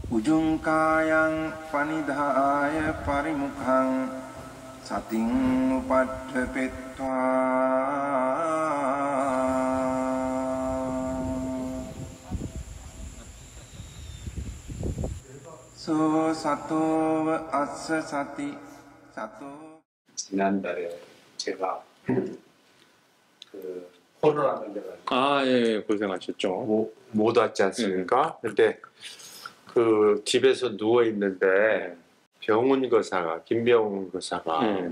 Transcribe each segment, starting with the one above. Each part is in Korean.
Ujungkayang panidhaya parimukhang sating upadhepetva so sato assa sati sato. 지난달에 제가 그 코로나 걸려가지고 예, 고생하셨죠. 못 왔지 않습니까? 근데 그 집에서 누워 있는데 병훈 거사가 김병훈 거사가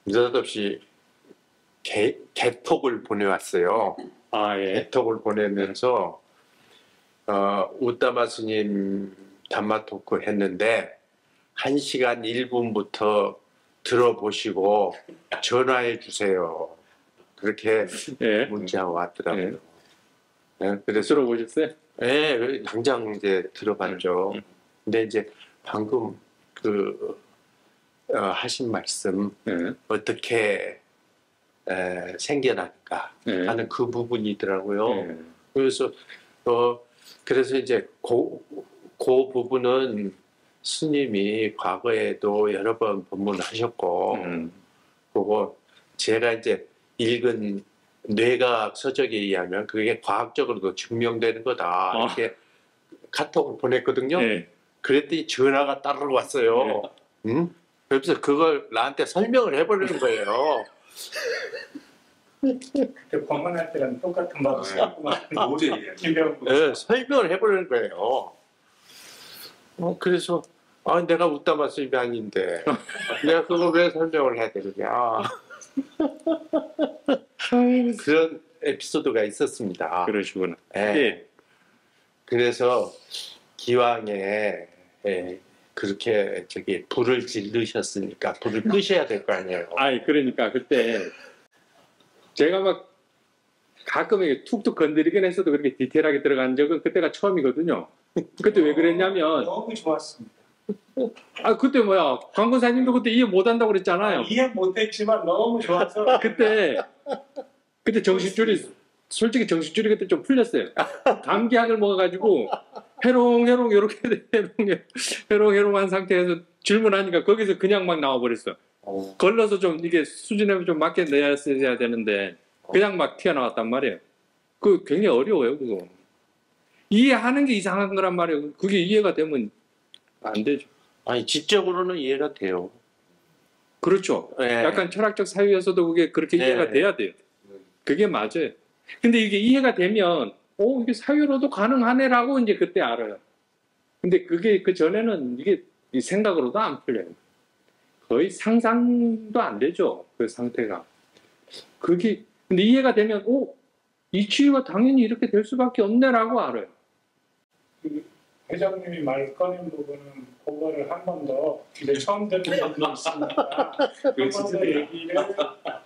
느닷없이 개톡을 보내왔어요. 예. 개톡을 보내면서 웃다마 스님 담마 토크 했는데 1시간 1분부터 들어보시고 전화해 주세요. 그렇게 예. 문자가 왔더라고요. 예. 그래서 들어보셨어요? 네, 당장 이제 들어봤죠. 근데 이제 방금 하신 말씀 어떻게 생겨날까 하는 그 부분이더라고요. 그래서 그래서 이제 그 부분은 스님이 과거에도 여러 번 법문하셨고, 그거 제가 이제 읽은 뇌과학 서적에 의하면 그게 과학적으로도 증명되는 거다. 이렇게 카톡을 보냈거든요. 그랬더니 전화가 따르러 왔어요. 응? 그래서 그걸 나한테 설명을 해버리는 거예요. 법문할 때랑 똑같은 말을 도저히 설명을 해버리는 거예요. 그래서 내가 웃다마 스님이 아닌데 내가 그걸 왜 설명을 해야 되느냐. 그런 에피소드가 있었습니다. 그러시구나. 예. 그래서 기왕에 그렇게 불을 지르셨으니까 불을 끄셔야 될 거 아니에요. 그러니까 그때 제가 막 가끔 이렇게 툭툭 건드리긴 했어도 그렇게 디테일하게 들어간 적은 그때가 처음이거든요. 그때 왜 그랬냐면 너무 좋았습니다. 그때 광고사님도 그때 이해 못한다고 그랬잖아요. 이해 못했지만 너무 좋아서 그때 정신줄이 솔직히 정신줄이 그때 좀 풀렸어요. 감기약을 먹어가지고 해롱해롱 이렇게 해롱해롱한 상태에서 질문하니까 거기서 그냥 막 나와버렸어. 걸러서 좀 이게 수준에 좀 맞게 내야 되는데 그냥 막 튀어나왔단 말이에요. 그 굉장히 어려워요 그거. 이해하는 게 이상한 거란 말이에요. 그게 이해가 되면 안 되죠. 지적으로는 이해가 돼요. 그렇죠. 약간 철학적 사유에서도 그게 그렇게 이해가 돼야 돼요. 그게 맞아요. 근데 이게 이해가 되면 이게 사유로도 가능하네라고 이제 그때 알아요. 근데 그게 그 전에는 이게 생각으로도 안 풀려요. 거의 상상도 안 되죠. 그 상태가. 그게 근데 이해가 되면 이 치유가 당연히 이렇게 될 수밖에 없네라고 알아요. 회장님이 말 꺼낸 부분은 그거를 한 번 더 이제 처음 듣는 분이 있으니까 한 번 더 얘기를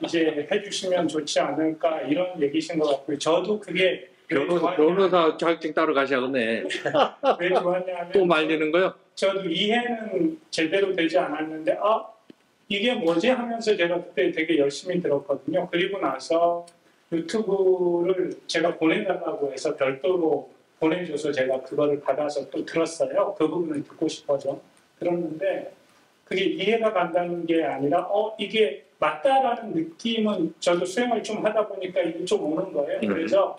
이제 해주시면 좋지 않을까 이런 얘기신 것 같고요. 저도 그게 변호사 자격증 따로 가셔야겠네. 왜 좋았냐면 또 말리는 거요? 저도 이해는 제대로 되지 않았는데 이게 뭐지 하면서 제가 그때 되게 열심히 들었거든요. 그리고 나서 유튜브를 제가 보내달라고 해서 별도로 보내줘서 제가 그거를 받아서 또 들었어요. 그 부분을 듣고 싶어서 들었는데 그게 이해가 간다는 게 아니라 이게 맞다라는 느낌은 저도 수행을 좀 하다 보니까 이게 좀 오는 거예요. 그래서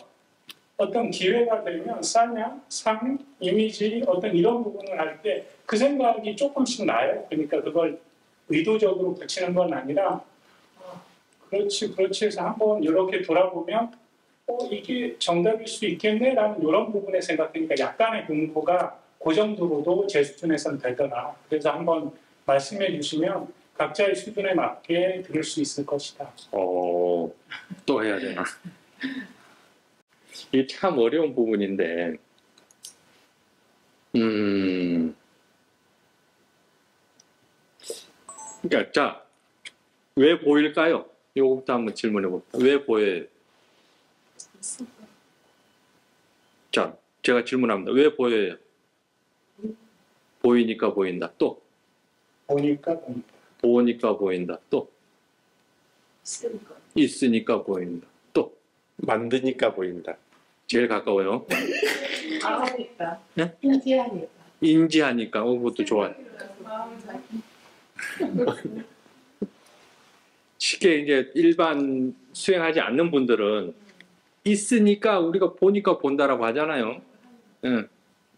어떤 기회가 되면 사냥, 상, 이미지 어떤 이런 부분을 할 때 그 생각이 조금씩 나요. 그러니까 그걸 의도적으로 붙이는 건 아니라 그렇지 해서 한번 이렇게 돌아보면 이게 정답일 수 있겠네라는 이런 부분에 생각하니까 약간의 공부가 그 정도로도 제 수준에서는 되더라. 그래서 한번 말씀해 주시면 각자의 수준에 맞게 들을 수 있을 것이다. 또 해야 되나? 이게 참 어려운 부분인데 그러니까 자, 왜 보일까요? 이거부터 한번 질문해 봅시다. 왜 보여요? 자, 제가 질문합니다. 왜 보여요? 보이니까 보인다. 또? 보니까 보인다. 또? 있으니까 보인다. 또? 만드니까 보인다. 제일 가까워요. 마음이니까. 네? 인지하니까. 인지하니까 그것도 좋아요. 마음 잘. 쉽게 이제 일반 수행하지 않는 분들은 있으니까 우리가 보니까 본다라고 하잖아요. 예.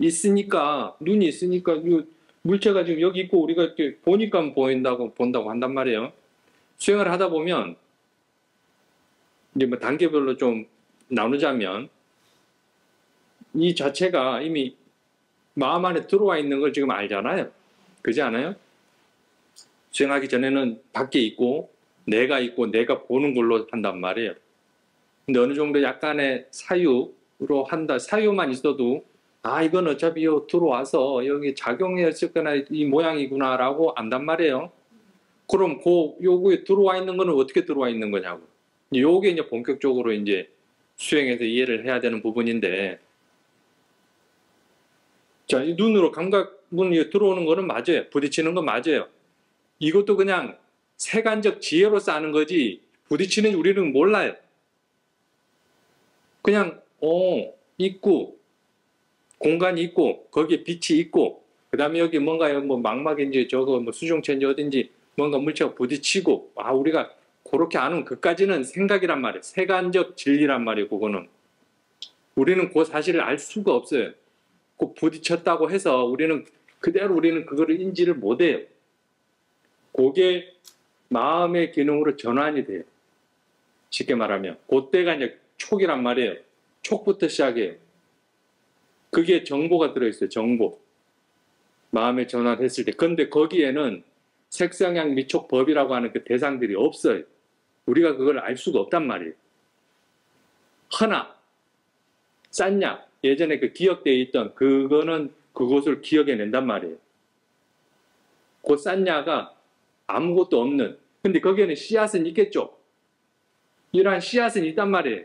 있으니까 눈이 있으니까 이 물체가 지금 여기 있고 우리가 이렇게 보니까 보인다고 본다고 한단 말이에요. 수행을 하다 보면 이제 뭐 단계별로 좀 나누자면 이 자체가 이미 마음 안에 들어와 있는 걸 지금 알잖아요. 그렇지 않아요? 수행하기 전에는 밖에 있고 내가 보는 걸로 한단 말이에요. 근데 어느 정도 약간의 사유로 한다. 사유만 있어도 아 이건 어차피 들어와서 여기 작용했을 거나 이 모양이구나라고 안단 말이에요. 그럼 요거에 들어와 있는 거는 어떻게 들어와 있는 거냐고. 요게 이제 본격적으로 이제 수행해서 이해를 해야 되는 부분인데, 자, 이 눈으로 감각문이 들어오는 거는 맞아요. 부딪히는 건 맞아요. 이것도 그냥 세간적 지혜로서 아는 거지 부딪히는 우리는 몰라요. 그냥 있고 공간이 있고 거기에 빛이 있고 그 다음에 여기 뭔가 뭐 망막인지 저거 뭐 수중체인지 어딘지 뭔가 물체가 부딪히고 우리가 그렇게 아는 그까지는 생각이란 말이에요. 세간적 진리란 말이에요. 그거는 우리는 그 사실을 알 수가 없어요. 그 부딪혔다고 해서 우리는 그거를 인지를 못해요. 그게 마음의 기능으로 전환이 돼요. 쉽게 말하면 그때가 이제 촉이란 말이에요. 촉부터 시작해요. 그게 정보가 들어있어요. 정보. 마음의 전환했을 때. 근데 거기에는 색상향 미촉법이라고 하는 그 대상들이 없어요. 우리가 그걸 알 수가 없단 말이에요. 허나 싼약 예전에 그 기억되어 있던 그거는 그것을 기억해낸단 말이에요. 그 싼야가 아무것도 없는, 근데 거기에는 씨앗은 있겠죠. 이러한 씨앗은 있단 말이에요.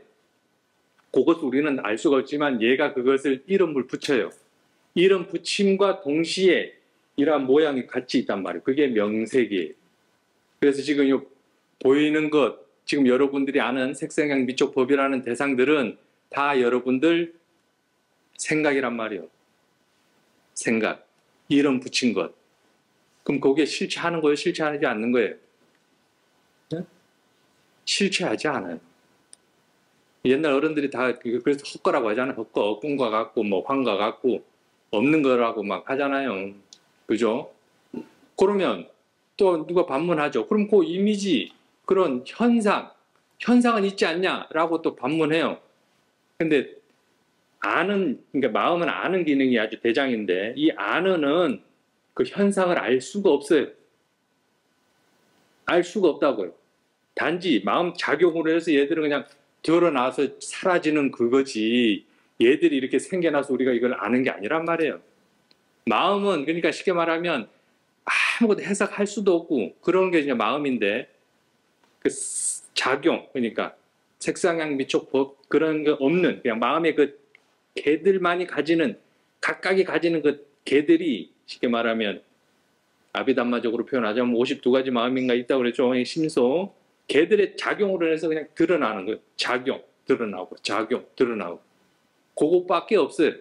그것을 우리는 알 수가 없지만 얘가 그것을 이름을 붙여요. 이름 붙임과 동시에 이러한 모양이 같이 있단 말이에요. 그게 명색이에요. 그래서 지금 이 보이는 것, 지금 여러분들이 아는 색상향 미촉법이라는 대상들은 다 여러분들 생각이란 말이에요. 생각. 이름 붙인 것. 그럼 거기에 실체하는 거예요? 실체하지 않는 거예요? 네? 실체하지 않아요. 옛날 어른들이 다 그래서 헛거라고 하잖아요. 헛거, 꿈과 같고 뭐 환과 같고 없는 거라고 막 하잖아요. 그죠? 그러면 또 누가 반문하죠. 그럼 그 이미지, 그런 현상은 있지 않냐라고 또 반문해요. 근데 그러니까 마음은 아는 기능이 아주 대장인데 이 아는은 그 현상을 알 수가 없어요. 알 수가 없다고요. 단지 마음 작용으로 해서 얘들은 그냥 드러나서 사라지는 그거지 얘들이 이렇게 생겨나서 우리가 이걸 아는 게 아니란 말이에요. 마음은 그러니까 쉽게 말하면 아무것도 해석할 수도 없고 그런 게 이제 마음인데 그 작용 그러니까 색상향 미촉법 그런 거 없는 그냥 마음의 그 개들만이 가지는 각각이 가지는 그 개들이 쉽게 말하면 아비담마적으로 표현하자면 52가지 마음인가 있다고 그랬죠. 심소 개들의 작용으로 해서 그냥 드러나는 거예요. 작용 드러나고 작용 드러나고 그것밖에 없어요.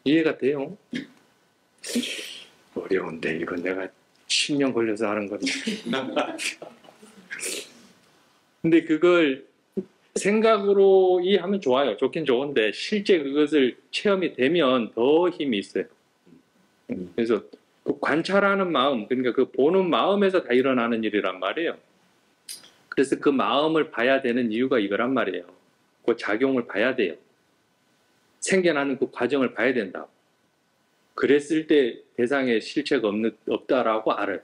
이해가 돼요? 어려운데 이건 내가 10년 걸려서 하는 건데 근데 그걸 생각으로 이해하면 좋아요. 좋긴 좋은데 실제 그것을 체험이 되면 더 힘이 있어요. 그래서 그 관찰하는 마음, 그러니까 그 보는 마음에서 다 일어나는 일이란 말이에요. 그래서 그 마음을 봐야 되는 이유가 이거란 말이에요. 그 작용을 봐야 돼요. 생겨나는 그 과정을 봐야 된다. 그랬을 때 대상에 실체가 없다라고 알아요.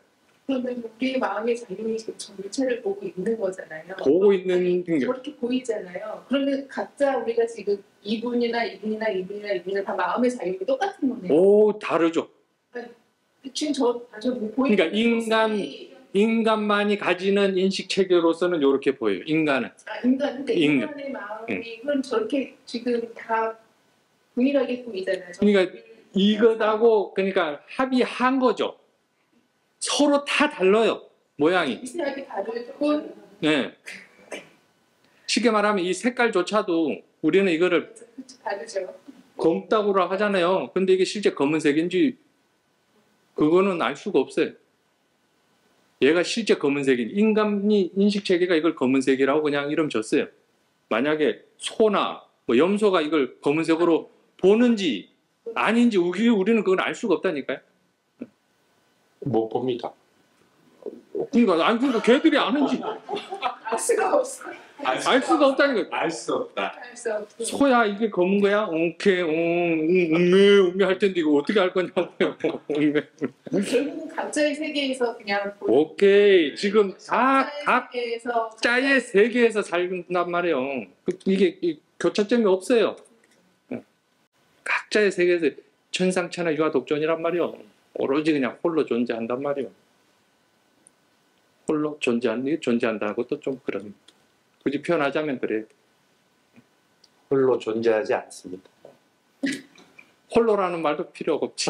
그러면 우리 마음의 작용이 전체를 보고 있는 거잖아요. 보고 있는 게 저렇게 보이잖아요. 그러면 각자 우리가 지금 이분이나 다 마음의 작용이 똑같은 거네요. 오 다르죠. 지금 저 보이는 그러니까 인간만이 가지는 인식 체계로서는 이렇게 보여요. 인간은. 그러니까 인간의 마음이 그럼 저렇게 지금 다 동일하게 보이잖아요. 그러니까 이것하고 그러니까 합의한 거죠. 서로 다 달라요. 모양이. 미세하게 다르고 네. 쉽게 말하면 이 색깔조차도 우리는 이거를 다르죠. 검다고라 하잖아요. 근데 이게 실제 검은색인지 그거는 알 수가 없어요. 얘가 실제 검은색인지 인간이 인식 체계가 이걸 검은색이라고 그냥 이름 줬어요. 만약에 소나 뭐 염소가 이걸 검은색으로 보는지 아닌지 우리는 그걸 알 수가 없다니까요. 못 봅니다. 그러니까 걔들이 아는지 알 수가 없어. 알 수가 없다니까. 알 수 없다. 알 수 없어. 소야 이게 검은 거야? 오케이, 음메 할 텐데 이거 어떻게 할 거냐고요. 결국은 각자의 세계에서 그냥 오케이, 지금 각 세계에서 각자의 세계에서 살는단 말이에요. 이게 교차점이 없어요. 각자의 세계에서 천상천하 유아 독존이란 말이에요. 오로지 그냥 홀로 존재한단 말이에요. 홀로 존재한다는 것도 좀 그런. 굳이 표현하자면 그래요. 홀로 존재하지 않습니다. 홀로라는 말도 필요가 없지.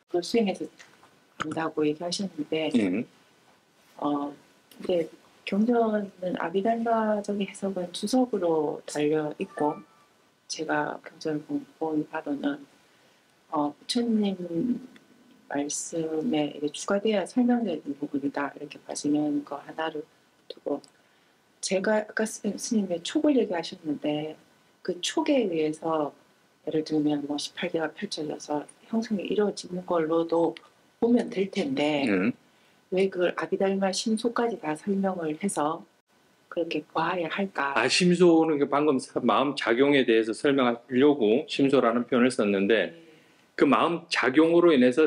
그 수행해서 한다고 얘기하셨는데, 근데 경전은 아비달마적인 해석은 주석으로 달려 있고, 제가 경전을 본 바로는 부처님 말씀에 이게 추가되어야 설명되는 부분이다 이렇게 봐지는 거 하나를 두고, 제가 아까 스님의 촉을 얘기하셨는데 그 촉에 의해서 예를 들면 뭐 18개가 펼쳐져서 형성이 이루어지는 걸로도 보면 될 텐데 왜 그걸 아비달마 심소까지 다 설명을 해서 그렇게 과해야 할까? 심소는 방금 마음 작용에 대해서 설명하려고 심소라는 표현을 썼는데 그 마음 작용으로 인해서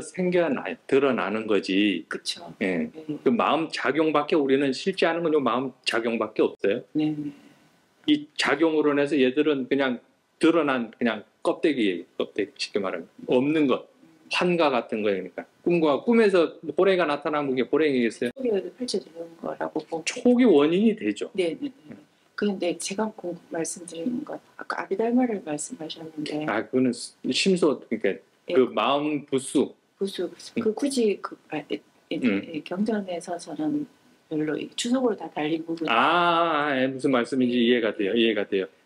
드러나는 거지. 그렇죠. 예. 그 마음 작용밖에 우리는 실제 하는 건 요 마음 작용밖에 없어요. 네. 이 작용으로 인해서 얘들은 그냥 드러난 그냥 껍데기예요. 껍데기 쉽게 말하면 없는 것, 환가 같은 거니까. 꿈에서 호랭이가 나타나면 그게 호랭이겠어요? 촉이 펼쳐지는 거라고 보고. 촉이 원인이 되죠. 네. 그런데 제가 말씀드리는 건 아까 아비달마를 말씀하셨는데. 그거는 심소 그러니까 그 마음 부수. 그 굳이 경전에서 저는 별로 주석으로 다 달린 부분. 무슨 말씀인지 이해가 돼요.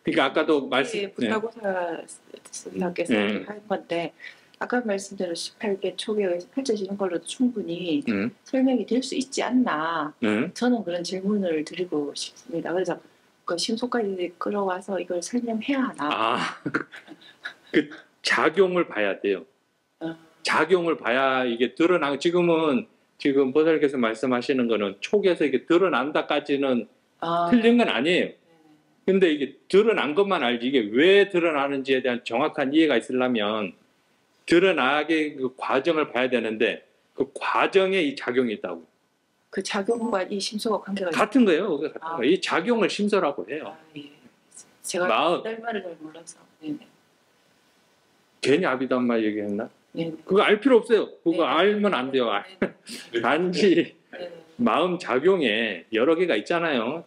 그러니까 아까도 말씀. 부타고사 스님께서 한 건데 아까 말씀대로 18개 촉에 의해서 펼쳐지는 걸로도 충분히 설명이 될 수 있지 않나. 저는 그런 질문을 드리고 싶습니다. 그래서 그 심소까지 끌어와서 이걸 설명해야 하나. 그 작용을 봐야 돼요. 작용을 봐야 이게 드러나고 지금 보살께서 말씀하시는 거는 촉에서 이게 드러난다까지는 틀린 건 아니에요. 근데 이게 드러난 것만 알지 이게 왜 드러나는지에 대한 정확한 이해가 있으려면 드러나게 그 과정을 봐야 되는데 그 과정에 이 작용이 있다고. 그 작용과 이 심소가 관계가 같은 거예요. 이 작용을 심소라고 해요. 예. 제가 아비달마를 잘 몰라서. 네네. 괜히 아비달마 얘기했나? 네네. 그거 알 필요 없어요. 그거 알면 안 돼요. 단지 마음 작용에 여러 개가 있잖아요.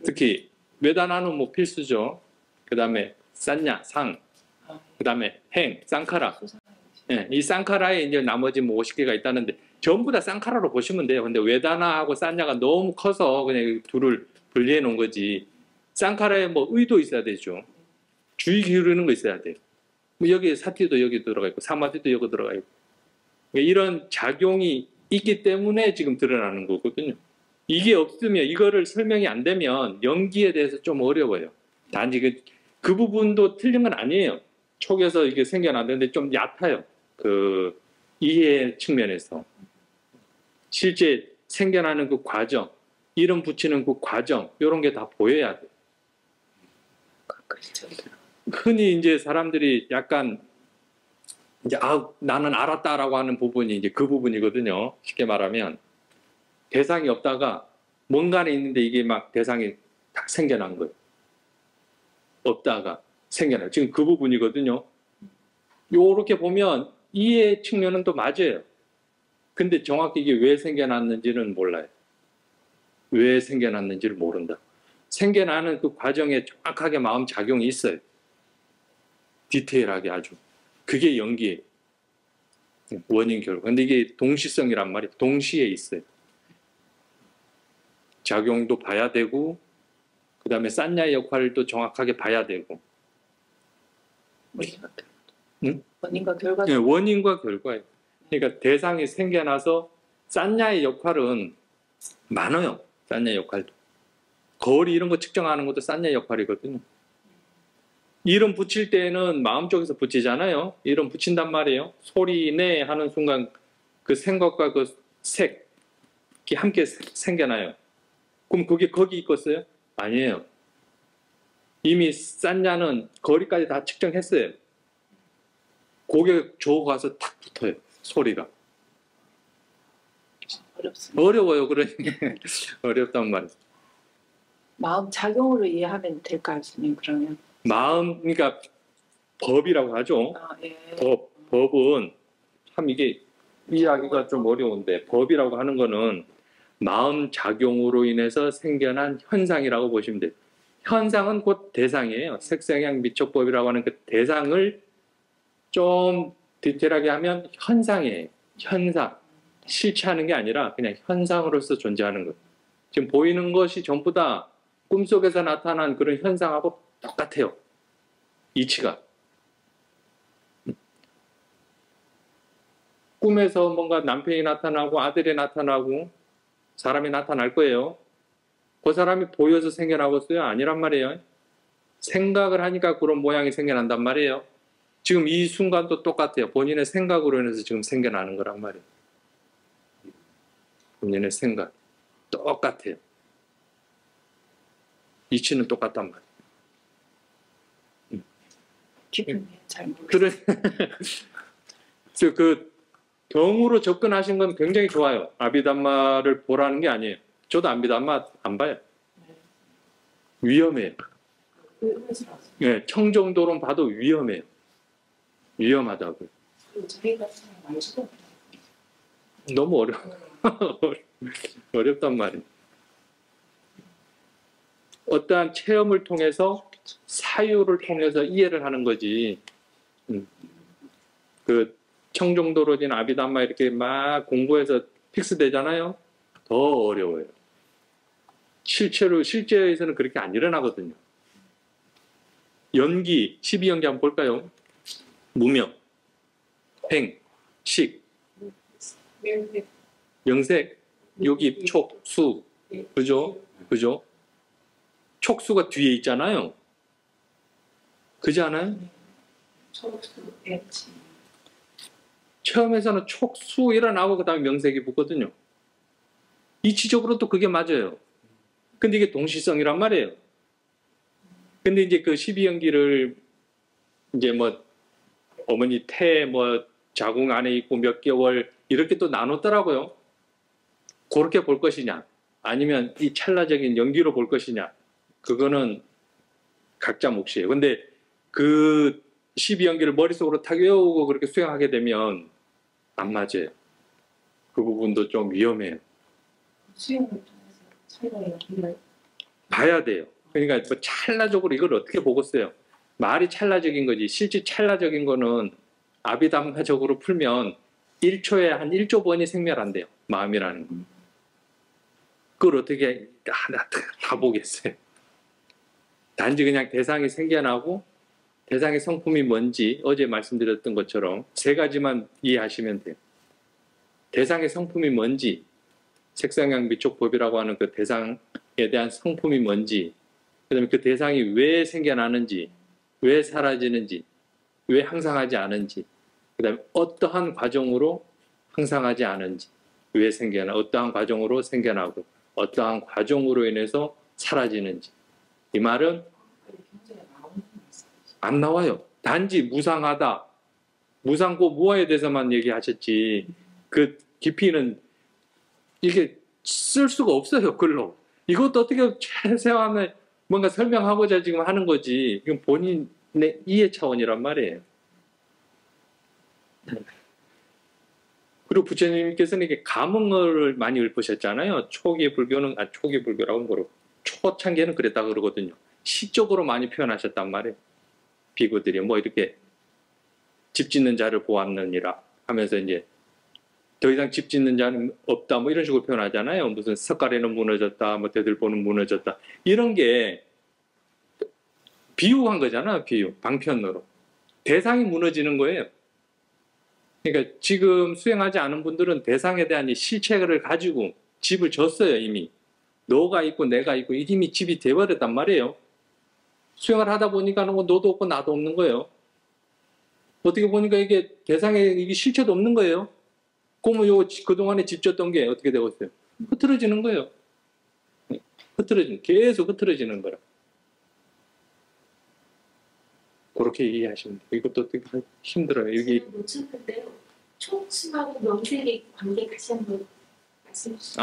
특히 외다나는 뭐 필수죠. 그 다음에 산냐, 상, 그 다음에 행, 쌍카라. 이 쌍카라에 이제 나머지 뭐 50개가 있다는데 전부 다 쌍카라로 보시면 돼요. 근데 외다나하고 산냐가 너무 커서 그냥 둘을 분리해 놓은 거지. 쌍카라에 뭐 의도 있어야 되죠. 주의 기울이는 거 있어야 돼요. 여기 사티도 여기 들어가 있고 사마티도 여기 들어가 있고 이런 작용이 있기 때문에 지금 드러나는 거거든요. 이게 없으면 이거를 설명이 안 되면 연기에 대해서 좀 어려워요. 단지 그 부분도 틀린 건 아니에요. 촉에서 이게 생겨나는데 좀 얕아요. 그 이해 측면에서 실제 생겨나는 그 과정, 이름 붙이는 그 과정 이런 게 다 보여야 돼요. 흔히 이제 사람들이 약간 이제 나는 알았다라고 하는 부분이 이제 그 부분이거든요. 쉽게 말하면 대상이 없다가 뭔가는 있는데 이게 막 대상이 딱 생겨난 거예요. 없다가 생겨나요. 지금 그 부분이거든요. 요렇게 보면 이해 측면은 또 맞아요. 근데 정확히 이게 왜 생겨났는지는 몰라요. 왜 생겨났는지를 모른다. 생겨나는 그 과정에 정확하게 마음 작용이 있어요. 디테일하게 아주. 그게 연기예요. 원인 결과. 근데 이게 동시성이란 말이 동시에 있어요. 작용도 봐야 되고 그 다음에 싼냐의 역할도 정확하게 봐야 되고 원인과 결과. 응? 원인과 결과. 네, 원인과 결과예요. 그러니까 대상이 생겨나서 싼냐의 역할은 많아요. 싼냐의 역할도. 거리 이런 거 측정하는 것도 싼냐의 역할이거든요. 이름 붙일 때는 마음 쪽에서 붙이잖아요. 이름 붙인단 말이에요. 소리 내 하는 순간 그 생각과 그 색이 함께 생겨나요. 그럼 그게 거기 있겠어요? 아니에요. 이미 싼냐는 거리까지 다 측정했어요. 고개 조고 가서 탁 붙어요. 소리가. 어렵습니다. 어려워요. 그러니 어렵단 말이에요. 마음 작용으로 이해하면 될까요, 스님? 그러면? 마음, 그러니까 법이라고 하죠. 아, 예. 법은 참 이게 이해하기가 좀 어려운데 법이라고 하는 거는 마음 작용으로 인해서 생겨난 현상이라고 보시면 돼요. 현상은 곧 대상이에요. 색성향 미촉법이라고 하는 그 대상을 좀 디테일하게 하면 현상이에요. 현상. 실체하는 게 아니라 그냥 현상으로서 존재하는 것. 지금 보이는 것이 전부 다 꿈속에서 나타난 그런 현상하고 똑같아요. 이치가. 꿈에서 뭔가 남편이 나타나고 아들이 나타나고 사람이 나타날 거예요. 그 사람이 보여서 생겨나겠어요? 아니란 말이에요. 생각을 하니까 그런 모양이 생겨난단 말이에요. 지금 이 순간도 똑같아요. 본인의 생각으로 인해서 지금 생겨나는 거란 말이에요. 본인의 생각. 똑같아요. 이치는 똑같단 말이에요. 기분이 잘 모르겠어요. 그래. 그 경으로 접근하신 건 굉장히 좋아요. 아비담마를 보라는 게 아니에요. 저도 아비담마 안 봐요. 위험해요. 네, 청정도론 봐도 위험해요. 위험하다고요. 너무 어려워. 어렵단 말이에요. 어떠한 체험을 통해서 사유를 통해서 이해를 하는 거지. 그 청정도로진 아비담마 이렇게 막 공부해서 픽스되잖아요. 더 어려워요. 실제에서는 그렇게 안 일어나거든요. 연기, 12연기 한번 볼까요? 무명, 행, 식, 명색, 요깁, 촉, 수. 그죠? 그죠? 촉수가 뒤에 있잖아요. 그지 않아요? 처음에서는 촉수 일어나고 그 다음에 명색이 붙거든요. 이치적으로 또 그게 맞아요. 근데 이게 동시성이란 말이에요. 근데 이제 그 12연기를 이제 뭐 어머니 태 뭐 자궁 안에 있고 몇 개월 이렇게 또 나눴더라고요. 그렇게 볼 것이냐 아니면 이 찰나적인 연기로 볼 것이냐 그거는 각자 몫이에요. 근데 그 12연기를 머릿속으로 탁 외우고 그렇게 수행하게 되면 안 맞아요. 그 부분도 좀 위험해요. 수행을 통해서 차이가 봐야 돼요. 그러니까 뭐 찰나적으로 이걸 어떻게 보겠어요? 말이 찰나적인 거지 실제 찰나적인 거는 아비담마적으로 풀면 1초에 한 1조 번이 생멸한대요. 마음이라는 거. 그걸 어떻게 다 보겠어요. 단지 그냥 대상이 생겨나고 대상의 성품이 뭔지 어제 말씀드렸던 것처럼 세 가지만 이해하시면 돼요. 대상의 성품이 뭔지 색상향 미촉법이라고 하는 그 대상에 대한 성품이 뭔지 그 다음에 그 대상이 왜 생겨나는지 왜 사라지는지 왜 항상하지 않은지 그 다음에 어떠한 과정으로 항상하지 않은지 왜 생겨나 어떠한 과정으로 생겨나고 어떠한 과정으로 인해서 사라지는지 이 말은 안 나와요. 단지 무상하다. 무상고 무아에 대해서만 얘기하셨지 그 깊이는 이게 쓸 수가 없어요. 글로. 이것도 어떻게 최소한의 뭔가 설명하고자 지금 하는 거지. 이건 본인의 이해 차원이란 말이에요. 그리고 부처님께서는 이게 감흥을 많이 읊으셨잖아요. 초기 불교는, 초기 불교라고 하는 거로. 초창기에는 그랬다 그러거든요. 시적으로 많이 표현하셨단 말이에요. 비구들이 뭐 이렇게 집 짓는 자를 보았느니라 하면서 이제 더 이상 집 짓는 자는 없다 뭐 이런 식으로 표현하잖아요. 무슨 석가래는 무너졌다, 뭐 대들보는 무너졌다 이런 게 비유한 거잖아. 비유 방편으로 대상이 무너지는 거예요. 그러니까 지금 수행하지 않은 분들은 대상에 대한 이 실체를 가지고 집을 졌어요. 이미 너가 있고 내가 있고 이미 집이 돼버렸단 말이에요. 수행을 하다 보니까 뭐 너도 없고 나도 없는 거예요. 어떻게 보니까 이게 대상에 이게 실체도 없는 거예요. 그러면 요 그동안에 집 졌던 게 어떻게 되고 있어요? 흐트러지는 거예요. 계속 흐트러지는 거라. 그렇게 이해하시면 돼요. 이것도 되게 힘들어요. 이게 놓쳤는데요. 촉수하고 명색의 관계 다시 한번 말씀해 주시죠.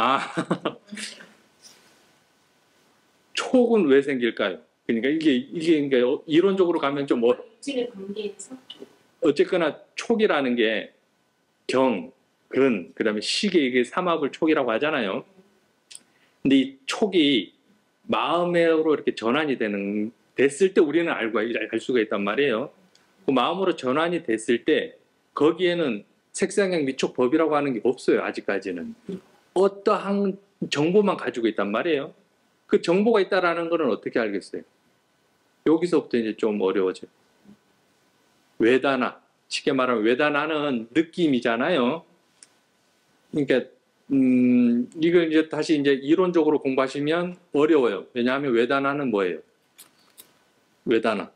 촉은 왜 생길까요? 그러니까 이게 그러니까 이론적으로 가면 좀 육진의 관계에서 어쨌거나 촉이라는 게 경, 근, 그다음에 시계 이게 삼합을 촉이라고 하잖아요. 근데 이 촉이 마음으로 이렇게 전환이 됐을 때 우리는 알 수가 있단 말이에요. 그 마음으로 전환이 됐을 때 거기에는 색상형 미촉법이라고 하는 게 없어요. 아직까지는. 어떠한 정보만 가지고 있단 말이에요. 그 정보가 있다라는 거는 어떻게 알겠어요? 여기서부터 이제 좀 어려워져요. 외다나, 쉽게 말하면 외다나는 느낌이잖아요. 그러니까 이걸 이제 다시 이제 이론적으로 공부하시면 어려워요. 왜냐하면 외다나는 뭐예요? 외다나.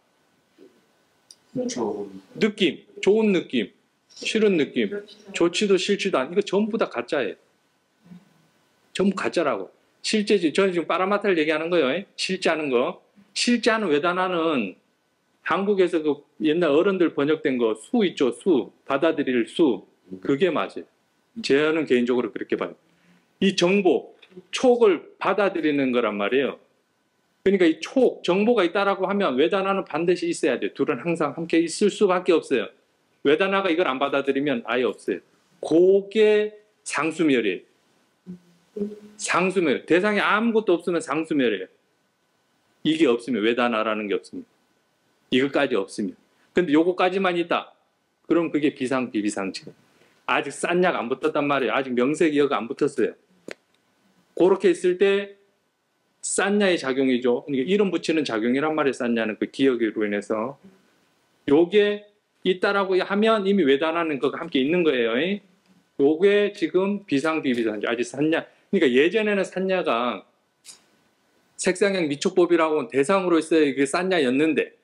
느낌, 좋은 느낌, 싫은 느낌, 좋지도 싫지도 않은 이거 전부 다 가짜예요. 전부 가짜라고. 실제지. 저는 지금 파라마타를 얘기하는 거예요. 실제하는 거. 실제하는 외다나는 한국에서 그 옛날 어른들 번역된 거 수 있죠. 수. 받아들일 수. 그게 맞아요. 저는 개인적으로 그렇게 봐요. 이 정보, 촉을 받아들이는 거란 말이에요. 그러니까 이 촉, 정보가 있다라고 하면 외다나는 반드시 있어야 돼요. 둘은 항상 함께 있을 수밖에 없어요. 외다나가 이걸 안 받아들이면 아예 없어요. 그게 상수멸이에요. 상수멸. 대상에 아무것도 없으면 상수멸이에요. 이게 없으면 외다나라는 게 없습니다. 이것까지 없으면. 근데 요거까지만 있다. 그럼 그게 비상, 비비상체. 아직 싼 약 안 붙었단 말이에요. 아직 명색이어가 안 붙었어요. 그렇게 있을 때 싼냐의 작용이죠. 그러니까 이름 붙이는 작용이란 말이에요. 싼냐는 그 기억으로 인해서. 요게 있다라고 하면 이미 외단하는 거가 함께 있는 거예요. 요게 지금 비상, 비비상체. 아직 싼냐. 그러니까 예전에는 싼냐가 색상형 미촉법이라고 대상으로 있어야 이게 싼냐였는데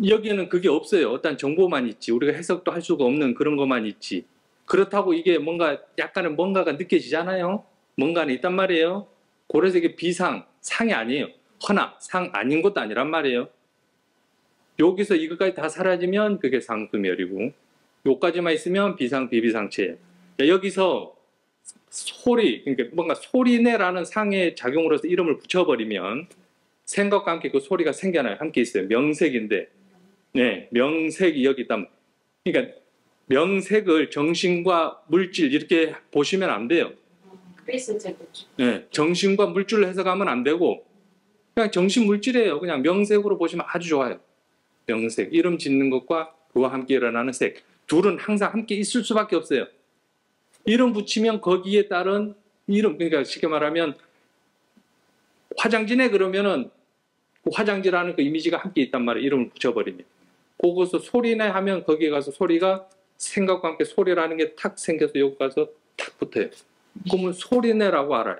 여기에는 그게 없어요. 어떤 정보만 있지. 우리가 해석도 할 수가 없는 그런 것만 있지. 그렇다고 이게 뭔가 약간의 뭔가가 느껴지잖아요. 뭔가는 있단 말이에요. 그래서 이게 비상, 상이 아니에요. 허나 상 아닌 것도 아니란 말이에요. 여기서 이것까지 다 사라지면 그게 상수멸이고 요까지만 있으면 비상, 비비상체예요. 여기서 소리, 그러니까 뭔가 소리내라는 상의 작용으로서 이름을 붙여버리면 생각과 함께 그 소리가 생겨나요. 함께 있어요. 명색인데, 네, 명색이 여기 있다면, 그러니까 명색을 정신과 물질 이렇게 보시면 안 돼요. 그래서 제가 네, 정신과 물질을 해석하면 안 되고 그냥 정신 물질이에요. 그냥 명색으로 보시면 아주 좋아요. 명색, 이름 짓는 것과 그와 함께 일어나는 색, 둘은 항상 함께 있을 수밖에 없어요. 이름 붙이면 거기에 따른 이름, 그러니까 쉽게 말하면 화장지네 그러면은 그 화장지라는 그 이미지가 함께 있단 말이에요. 이름을 붙여버리면. 거기서 소리네 하면 거기에 가서 소리가 생각과 함께 소리라는 게 탁 생겨서 여기 가서 탁 붙어요. 그러면 소리네라고 알아요.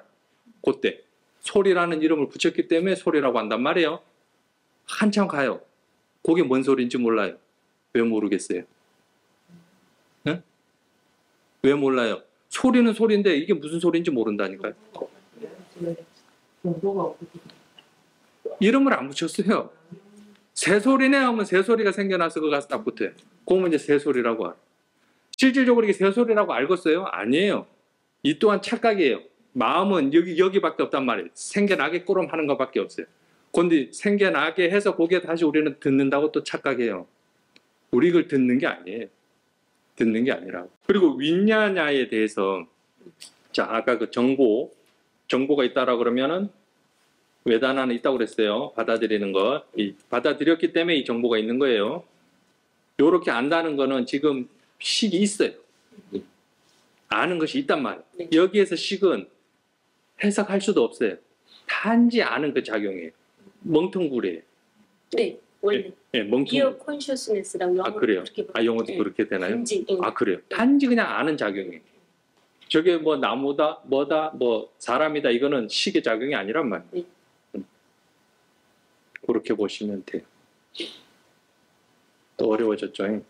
그때 소리라는 이름을 붙였기 때문에 소리라고 한단 말이에요. 한참 가요. 그게 뭔 소리인지 몰라요. 왜 모르겠어요? 네? 왜 몰라요? 소리는 소리인데 이게 무슨 소리인지 모른다니까요. 이름을 안 붙였어요. 새소리네 하면 새소리가 생겨나서 그거 가서 딱 붙어요. 그러면 이제 새소리라고 알아요. 실질적으로 이게 새소리라고 알겠어요? 아니에요. 이 또한 착각이에요. 마음은 여기밖에 없단 말이에요. 생겨나게끔 하는 것밖에 없어요. 그런데 생겨나게 해서 거기에 다시 우리는 듣는다고 또 착각해요. 우리 이걸 듣는 게 아니에요. 듣는 게 아니라고. 그리고 윈냐냐에 대해서 자 아까 그 정보가 있다라고 그러면은 외단하는 있다고 그랬어요. 받아들이는 것. 받아들였기 때문에 이 정보가 있는 거예요. 요렇게 안다는 거는 지금 식이 있어요. 아는 것이 있단 말이에요. 네. 여기에서 식은 해석할 수도 없어요. 단지 아는 그 작용이에요. 멍텅구리예요. 네, 원래 예, 멍텅구리. Pure Consciousness라고 영어로 그래요? 그렇게 영어도 네. 그렇게 되나요? 단지, 그래요. 단지 그냥 아는 작용이에요. 저게 뭐 나무다, 뭐다, 뭐 사람이다 이거는 식의 작용이 아니란 말이에요. 네. 그렇게 보시면 돼요. 또 어려워졌죠.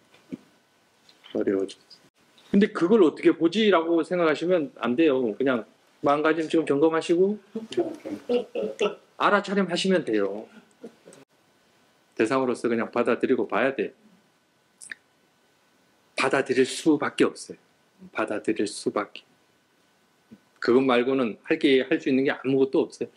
어려워졌어. 근데 그걸 어떻게 보지라고 생각하시면 안 돼요. 그냥 마음가짐 지금 점검하시고 알아차림 하시면 돼요. 대상으로서 그냥 받아들이고 봐야 돼요. 받아들일 수밖에 없어요. 받아들일 수밖에. 그것 말고는 할 수 있는 게 아무것도 없어요.